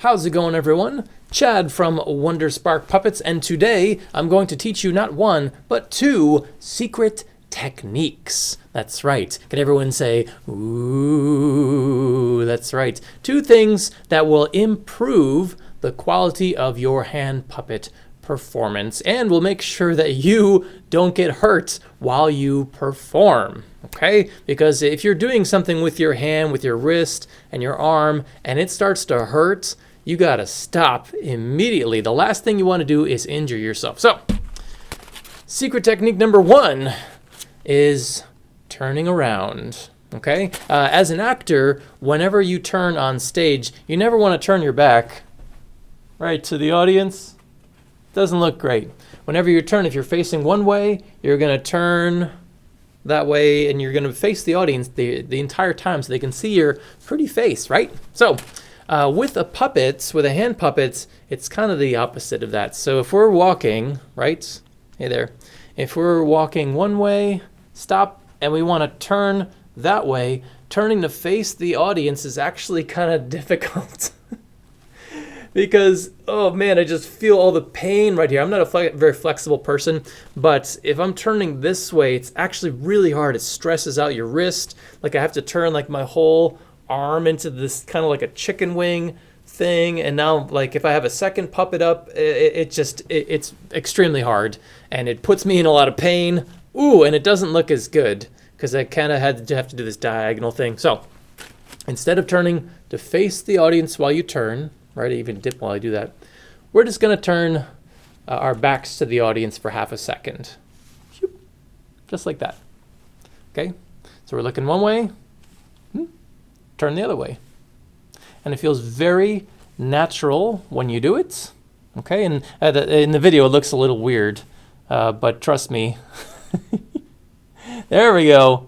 How's it going, everyone? Chad from WonderSpark Puppets, and today I'm going to teach you not one, but two secret techniques. That's right. Can everyone say, ooh? That's right. Two things that will improve the quality of your hand puppet performance and will make sure that you don't get hurt while you perform. Okay? Because if you're doing something with your hand, with your wrist and your arm, and it starts to hurt, you gotta stop immediately. The last thing you want to do is injure yourself. So, secret technique number one is turning around. Okay? As an actor, whenever you turn on stage, you never want to turn your back right to the audience. Doesn't look great. Whenever you turn, if you're facing one way, you're gonna turn that way, and you're gonna face the audience the entire time so they can see your pretty face, right? So, with a puppet, with a hand puppet, it's kind of the opposite of that. So if we're walking, right? Hey there. If we're walking one way, stop, and we want to turn that way, turning to face the audience is actually kind of difficult. Because, oh man, I just feel all the pain right here. I'm not a very flexible person, but if I'm turning this way, it's actually really hard. It stresses out your wrist. Like I have to turn like my whole arm into this kind of like a chicken wing thing, and now like if I have a second puppet up, it's extremely hard, and it puts me in a lot of pain. Ooh, and it doesn't look as good because I kind of have to do this diagonal thing. So instead of turning to face the audience while you turn, right, I even dip while I do that, we're just gonna turn our backs to the audience for half a second, just like that. Okay, so we're looking one way, turn the other way. And it feels very natural when you do it. Okay, and in the video it looks a little weird, but trust me. There we go.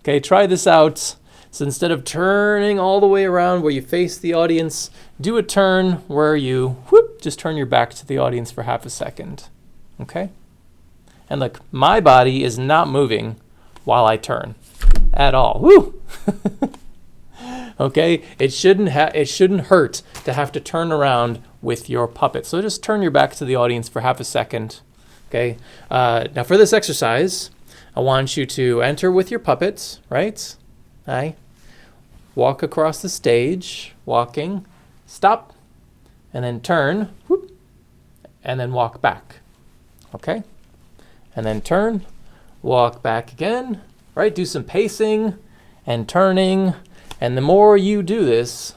Okay, try this out. So instead of turning all the way around where you face the audience, do a turn where you just turn your back to the audience for half a second. Okay? And look, my body is not moving while I turn at all. Woo! Okay, it shouldn't hurt to have to turn around with your puppet. So just turn your back to the audience for half a second. Okay. Now for this exercise, I want you to enter with your puppets, right? Hi. Walk across the stage, walking, stop, and then turn, whoop, and then walk back. Okay. And then turn, walk back again, right? Do some pacing and turning. And the more you do this,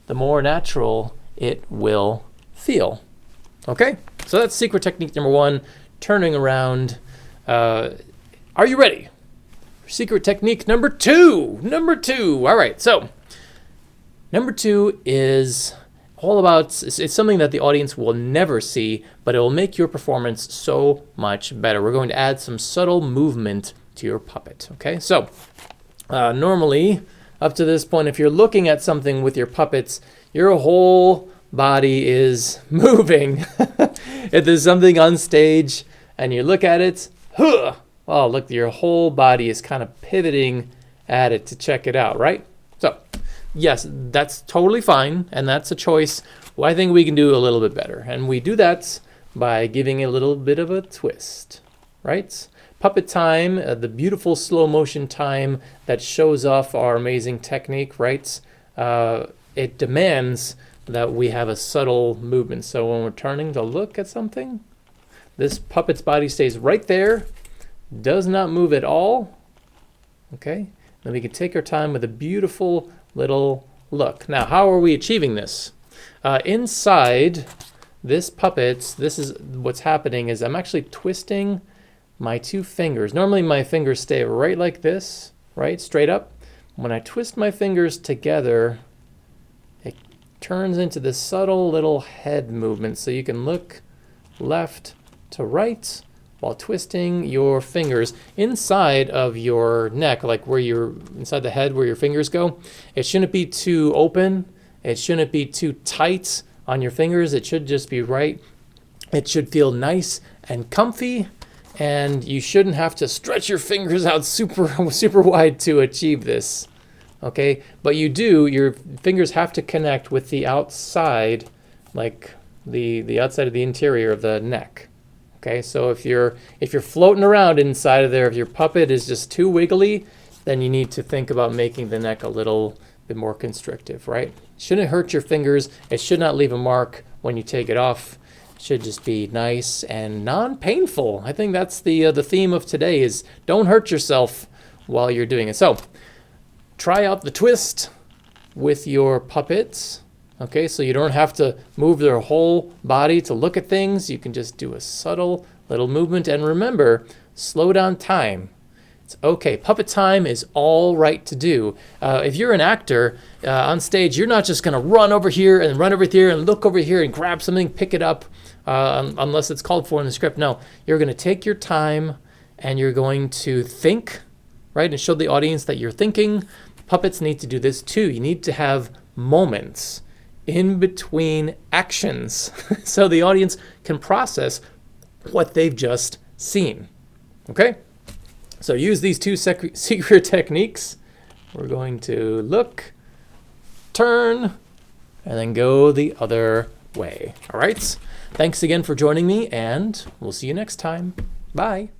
the more natural it will feel. Okay? So that's secret technique number one, turning around. Are you ready? Secret technique number two. All right, so number two is all about, it's something that the audience will never see, but it will make your performance so much better. We're going to add some subtle movement to your puppet. Okay? So normally, up to this point, if you're looking at something with your puppets, your whole body is moving. If there's something on stage and you look at it, oh, look, your whole body is kind of pivoting at it to check it out, right? So, yes, that's totally fine, and that's a choice. Well, I think we can do a little bit better, and we do that by giving a little bit of a twist, right? Puppet time, the beautiful slow motion time that shows off our amazing technique, right? It demands that we have a subtle movement. So when we're turning to look at something, this puppet's body stays right there, does not move at all. Okay, then we can take our time with a beautiful little look. Now, how are we achieving this? Inside this puppet, this is what's happening is I'm actually twisting my two fingers. Normally my fingers stay right like this, right, straight up. When I twist my fingers together, it turns into this subtle little head movement. So you can look left to right while twisting your fingers inside of your neck, like where you're inside the head where your fingers go. It shouldn't be too open. It shouldn't be too tight on your fingers. It should just be right. It should feel nice and comfy. And you shouldn't have to stretch your fingers out super wide to achieve this. Okay, but your fingers have to connect with the outside, like the outside of the interior of the neck. Okay, so if you're floating around inside of there, if your puppet is just too wiggly, then you need to think about making the neck a little bit more constrictive, right? It shouldn't hurt your fingers. It should not leave a mark when you take it off. It should just be nice and non-painful. I think that's the theme of today is don't hurt yourself while you're doing it. So try out the twist with your puppets. Okay, so you don't have to move their whole body to look at things. You can just do a subtle little movement. And remember, slow down time. It's okay. Puppet time is all right to do. If you're an actor on stage, you're not just going to run over here and run over here and look over here and grab something, pick it up, unless it's called for in the script. No, you're going to take your time and you're going to think, right, and show the audience that you're thinking. Puppets need to do this too. You need to have moments in between actions so the audience can process what they've just seen. Okay? So use these two secret techniques. We're going to look, turn, and then go the other way. All right? Thanks again for joining me, and we'll see you next time. Bye.